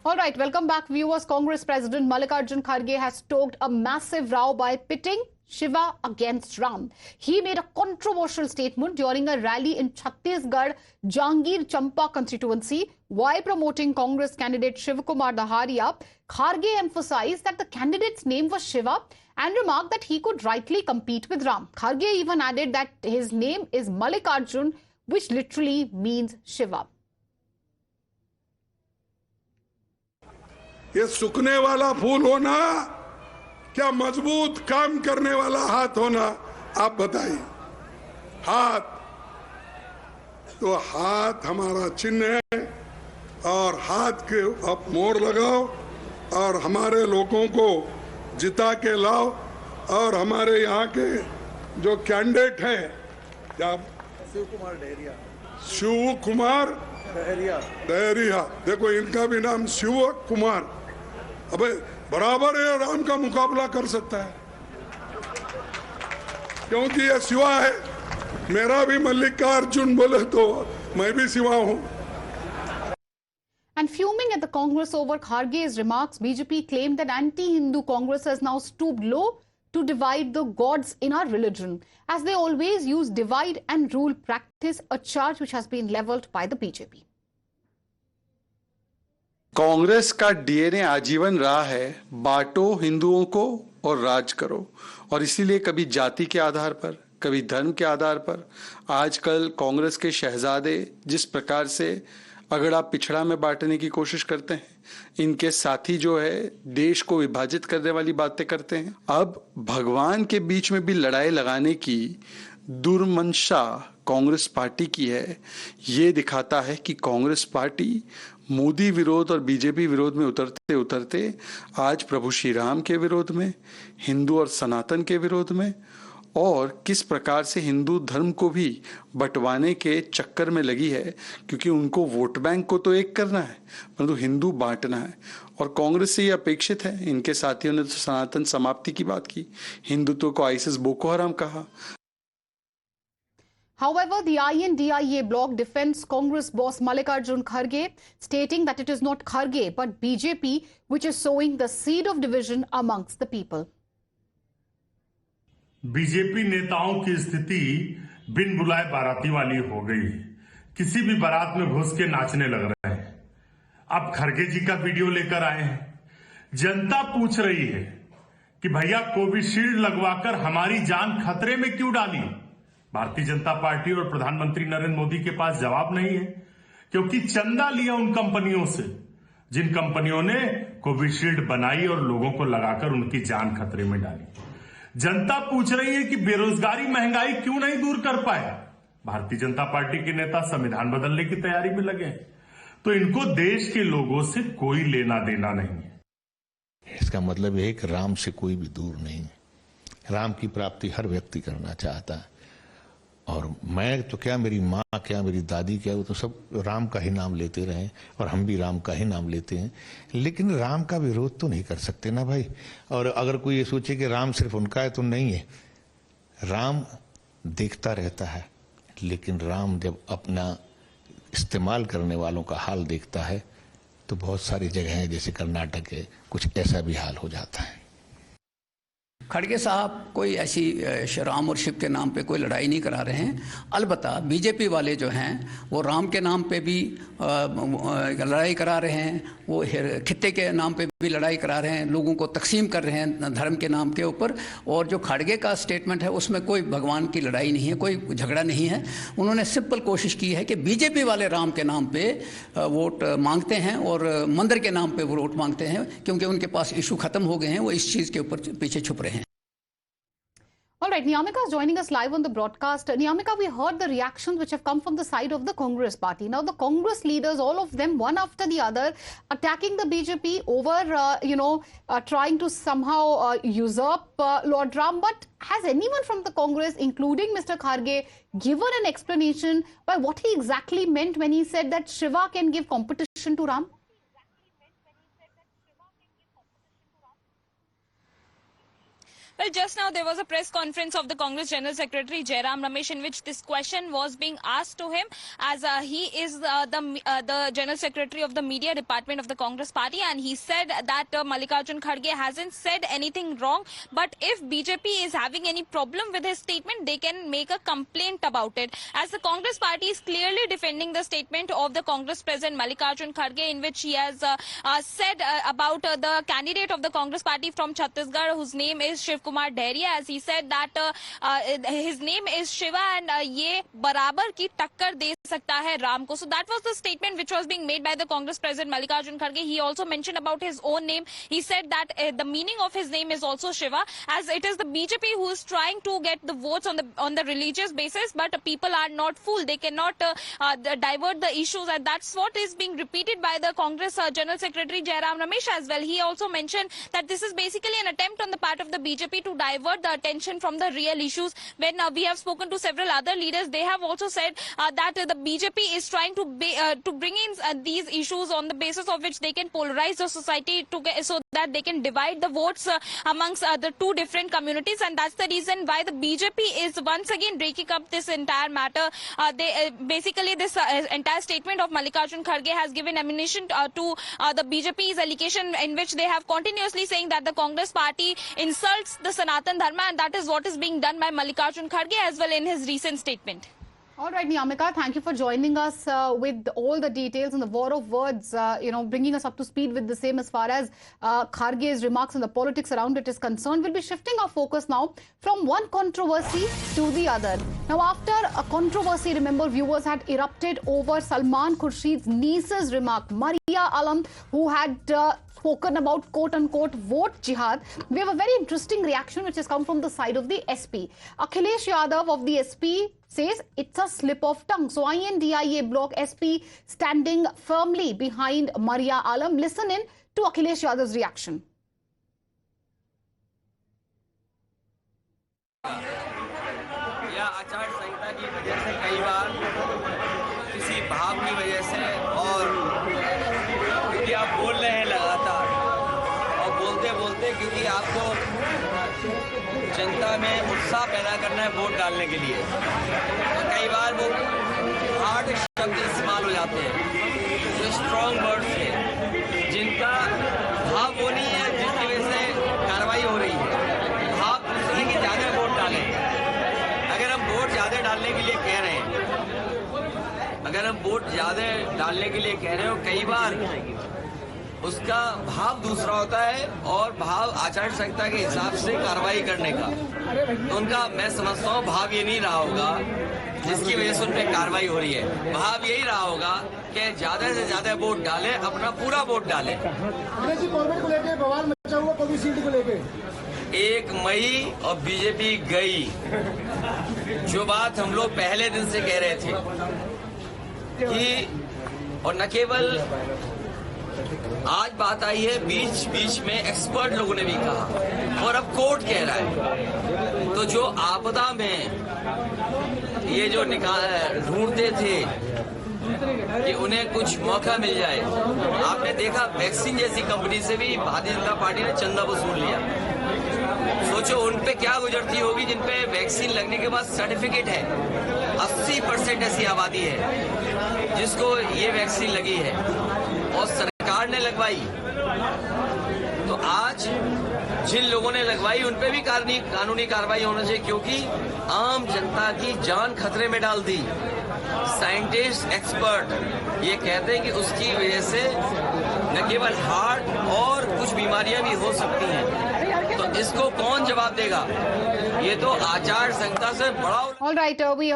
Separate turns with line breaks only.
All right, welcome back, viewers. Congress President Mallikarjun Kharge has stoked a massive row by pitting Shiva against Ram. He made a controversial statement during a rally in Chhattisgarh, Jangir Champa constituency. While promoting Congress candidate Shivakumar Daharia, Kharge emphasized that the candidate's name was Shiva and remarked that he could rightly compete with Ram. Kharge even added that his name is Mallikarjun, which literally means Shiva.
ये सूखने वाला फूल होना क्या मजबूत काम करने वाला हाथ होना, आप बताइए। हाथ तो हाथ हमारा चिन्ह है और हाथ के आप मोड़ लगाओ और हमारे लोगों को जिता के लाओ। और हमारे यहाँ के जो कैंडिडेट हैं, क्या शिव कुमार डहरिया, देखो इनका भी नाम शिव कुमार, अबे बराबर है, राम का मुकाबला कर सकता है क्योंकि ये शिवा है। मेरा भी मल्लिकार्जुन बोले तो मैं भी शिवा हूं।
And fuming at the Congress over Kharge's remarks, BJP claimed that anti-Hindu Congress has now stooped low to divide the gods in our religion, as they always use divide and rule practice, a charge which has been levelled by the BJP.
Congress का DNA आजीवन रहा है बांटो हिंदुओं को और राज करो, और इसीलिए कभी जाति के आधार पर, कभी धर्म के आधार पर आजकल कांग्रेस के शहजादे जिस प्रकार से अगड़ा पिछड़ा में बांटने की कोशिश करते हैं, इनके साथी जो है देश को विभाजित करने वाली बातें करते हैं। अब भगवान के बीच में भी लड़ाई लगाने की दुर्मंशा कांग्रेस पार्टी की है। ये दिखाता है कि कांग्रेस पार्टी मोदी विरोध और बीजेपी विरोध में उतरते उतरते आज प्रभु श्री राम के विरोध में, हिंदू और सनातन के विरोध में, और किस प्रकार से हिंदू धर्म को भी बंटवाने के चक्कर में लगी है, क्योंकि उनको वोट बैंक को तो एक करना है परंतु हिंदू बांटना है। और कांग्रेस से ये अपेक्षित है। इनके साथियों ने तो सनातन समाप्ति की बात की, हिंदुत्व को आईएसआईएस बोको हराम कहा।
However, the INDIA bloc defends Congress boss Mallikarjun Kharge, stating that it is not Kharge but BJP which is sowing the seed of division amongst the people.
BJP नेताओं की स्थिति बिन बुलाए बाराती वाली हो गई है। किसी भी बारात में घुस के नाचने लग रहे हैं। अब खरगे जी का वीडियो लेकर आए हैं। जनता पूछ रही है कि भैया कोविशील्ड लगवाकर हमारी जान खतरे में क्यों डाली। भारतीय जनता पार्टी और प्रधानमंत्री नरेंद्र मोदी के पास जवाब नहीं है, क्योंकि चंदा लिया उन कंपनियों से जिन कंपनियों ने कोविशील्ड बनाई और लोगों को लगाकर उनकी जान खतरे में डाली। जनता पूछ रही है कि बेरोजगारी महंगाई क्यों नहीं दूर कर पाए। भारतीय जनता पार्टी के नेता संविधान बदलने की तैयारी में लगे हैं, तो इनको देश के लोगों से कोई लेना देना नहीं है।
इसका मतलब यह है कि राम से कोई भी दूर नहीं। राम की प्राप्ति हर व्यक्ति करना चाहता है, और मैं तो क्या, मेरी माँ क्या, मेरी दादी क्या, वो तो सब राम का ही नाम लेते रहे और हम भी राम का ही नाम लेते हैं। लेकिन राम का विरोध तो नहीं कर सकते ना भाई। और अगर कोई ये सोचे कि राम सिर्फ उनका है तो नहीं है। राम देखता रहता है, लेकिन राम जब अपना इस्तेमाल करने वालों का हाल देखता है तो बहुत सारी जगह हैं, जैसे कर्नाटक है, कुछ ऐसा भी हाल हो जाता है।
खड़गे साहब कोई ऐसी राम और शिव के नाम पे कोई लड़ाई नहीं करा रहे हैं। अलबत्ता बीजेपी वाले जो हैं वो राम के नाम पे भी लड़ाई करा रहे हैं, वो खित्ते के नाम पे भी लड़ाई करा रहे हैं, लोगों को तकसीम कर रहे हैं धर्म के नाम के ऊपर। और जो खड़गे का स्टेटमेंट है उसमें कोई भगवान की लड़ाई नहीं है, कोई झगड़ा नहीं है। उन्होंने सिंपल कोशिश की है कि बीजेपी वाले राम के नाम पे वोट मांगते हैं और मंदिर के नाम पे वोट मांगते हैं, क्योंकि उनके पास इशू खत्म हो गए हैं, वो इस चीज़ के ऊपर पीछे छुप रहे हैं।
All right, Niyamika is joining us live on the broadcast. Niyamika, we heard the reactions which have come from the side of the Congress party. Now, the Congress leaders, all of them, one after the other, attacking the BJP over, trying to somehow usurp Lord Ram. But has anyone from the Congress, including Mr. Kharge, given an explanation by what he exactly meant when he said that Shiva can give competition to Ram?
Well, just now there was a press conference of the Congress General Secretary Jairam Ramesh in which this question was being asked to him, as he is the General Secretary of the Media Department of the Congress Party, and he said that Mallikarjun Kharge hasn't said anything wrong, but if BJP is having any problem with his statement, they can make a complaint about it. As the Congress Party is clearly defending the statement of the Congress President Mallikarjun Kharge, in which he has said about the candidate of the Congress Party from Chhattisgarh, whose name is Shiv Kumar Dahria, as he said that his name is Shiva and ye barabar ki takkar de sakta hai Ram ko. So that was the statement which was being made by the Congress President Mallikarjun Kharge. He also mentioned about his own name. He said that the meaning of his name is also Shiva, as it is the BJP who is trying to get the votes on the religious basis, but people are not fooled. They cannot divert the issues, and that's what is being repeated by the Congress General Secretary Jairam Ramesh as well. He also mentioned that this is basically an attempt on the part of the BJP to divert the attention from the real issues. When we have spoken to several other leaders, they have also said that the BJP is trying to bring in these issues on the basis of which they can polarize the society so that they can divide the votes amongst the two different communities, and that's the reason why the BJP is once again breaking up this entire matter. Basically this entire statement of Mallikarjun Kharge has given ammunition to the BJP's allegation, in which they have continuously saying that the Congress Party insults the Sanatan Dharma, and that is what is being done by Mallikarjun Kharge as well in his recent statement.
All right, Niyamika, thank you for joining us with all the details and the war of words, bringing us up to speed with the same as far as Kharge's remarks and the politics around it is concerned. We'll be shifting our focus now from one controversy to the other. Now, after a controversy, remember, viewers had erupted over Salman Khurshid's niece's remark, Maria Alam, who had spoken about quote-unquote vote jihad. We have a very interesting reaction which has come from the side of the SP. Akhilesh Yadav of the SP says it's a slip of tongue. So INDIA bloc SP standing firmly behind Maria Alam. Listen in to Akhilesh Yadav's reaction.
या आचार संहिता की वजह से कई बार किसी भाव की वजह से, और क्योंकि आप बोल रहे हैं लगातार और बोलते बोलते, क्योंकि आपको जनता में उत्साह पैदा करना है वोट डालने के लिए, तो कई बार वो हार्ड शब्द इस्तेमाल हो जाते हैं, जो स्ट्रॉन्ग वर्ड्स है, जिनका भाव वो नहीं है जिसकी वजह से कार्रवाई हो रही है। भाव दूसरे की ज़्यादा वोट डालें। अगर हम वोट ज़्यादा डालने के लिए कह रहे हैं, हो कई बार उसका भाव दूसरा होता है, और भाव आचार संहिता के हिसाब से कार्रवाई करने का, तो उनका मैं समझता हूँ भाव ये नहीं रहा होगा जिसकी वजह से उन पर कार्रवाई हो रही है। भाव यही रहा होगा कि ज्यादा से ज्यादा वोट डालें, अपना पूरा वोट डालें।
बवाल मचा हुआ कोविशील्ड को लेके
1 मई और बीजेपी गई, जो बात हम लोग पहले दिन से कह रहे थे कि, और न केवल आज बात आई है, बीच बीच में एक्सपर्ट लोगों ने भी कहा, और अब कोर्ट कह रहा है। तो जो आपदा में ये जो ढूंढते थे कि उन्हें कुछ मौका मिल जाए, आपने देखा वैक्सीन जैसी कंपनी से भी भारतीय जनता पार्टी ने चंदा वसूल लिया। सोचो उन पे क्या गुजरती होगी जिन पे वैक्सीन लगने के बाद सर्टिफिकेट है। 80% ऐसी आबादी है जिसको ये वैक्सीन लगी है और सरकार ने लगवाई। तो आज जिन लोगों ने लगवाई उन पे भी कानूनी कार्रवाई होना चाहिए, क्योंकि आम जनता की जान खतरे में डाल दी। साइंटिस्ट, एक्सपर्ट ये कहते हैं कि उसकी वजह से न केवल हार्ट और कुछ बीमारियां भी हो सकती हैं। तो इसको कौन जवाब देगा? ये तो आचार संहिता से बड़ा।
All right, we